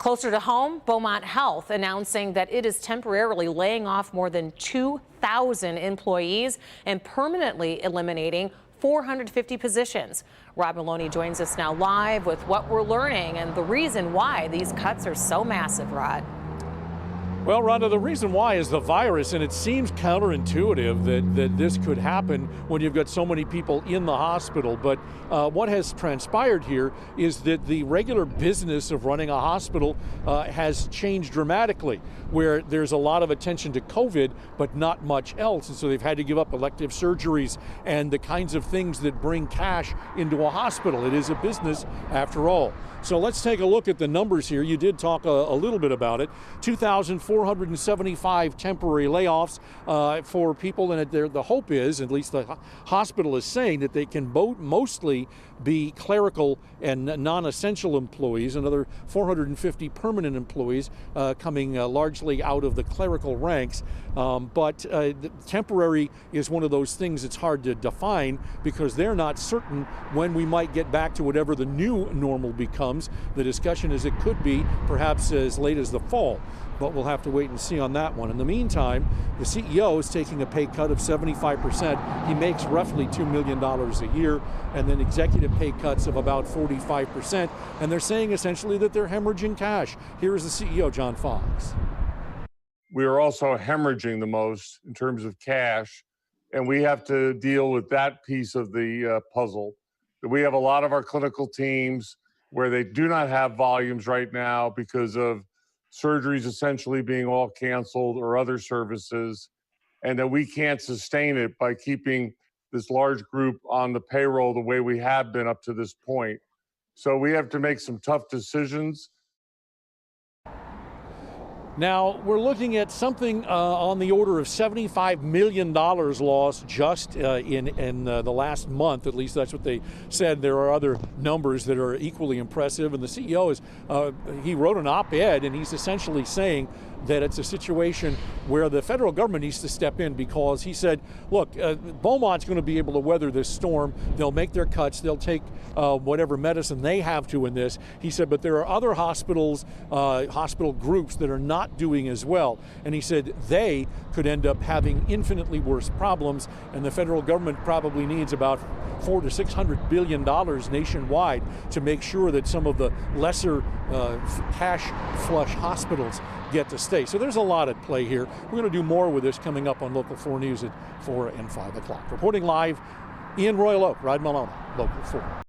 Closer to home, Beaumont Health announcing that it is temporarily laying off more than 2,000 employees and permanently eliminating 450 positions. Rob Maloney joins us now live with what we're learning and the reason why these cuts are so massive, Rod. Well, Rhonda, the reason why is the virus, and it seems counterintuitive that this could happen when you've got so many people in the hospital. But what has transpired here is that the regular business of running a hospital has changed dramatically, where there's a lot of attention to COVID, but not much else. And so they've had to give up elective surgeries and the kinds of things that bring cash into a hospital. It is a business after all. So let's take a look at the numbers here. You did talk a little bit about it. 2,475 temporary layoffs for people, and the hope is, at least the hospital is saying, that they can mostly be clerical and non-essential employees. Another 450 permanent employees coming largely out of the clerical ranks. But temporary is one of those things that's hard to define because they're not certain when we might get back to whatever the new normal becomes. The discussion is it could be perhaps as late as the fall, but we'll have to wait and see on that one. In the meantime, the CEO is taking a pay cut of 75%. He makes roughly $2 million a year, and then executive pay cuts of about 45%. And they're saying essentially that they're hemorrhaging cash. Here is the CEO, John Fox. We are also hemorrhaging the most in terms of cash, and we have to deal with that piece of the puzzle. We have a lot of our clinical teams where they do not have volumes right now because of surgeries essentially being all canceled or other services, and that we can't sustain it by keeping this large group on the payroll the way we have been up to this point. So we have to make some tough decisions. Now, we're looking at something on the order of $75 million lost just in the last month. At least that's what they said. There are other numbers that are equally impressive. And the CEO he wrote an op-ed, and he's essentially saying that it's a situation where the federal government needs to step in, because he said, look, Beaumont's going to be able to weather this storm. They'll make their cuts. They'll take whatever medicine they have to in this. He said, but there are other hospitals, hospital groups that are not doing as well. And he said they could end up having infinitely worse problems, and the federal government probably needs about $400 to $600 billion nationwide to make sure that some of the lesser cash flush hospitals get to stay. So there's a lot at play here. We're going to do more with this coming up on Local 4 News at 4 and 5 o'clock. Reporting live in Royal Oak, Rod Maloney, Local 4.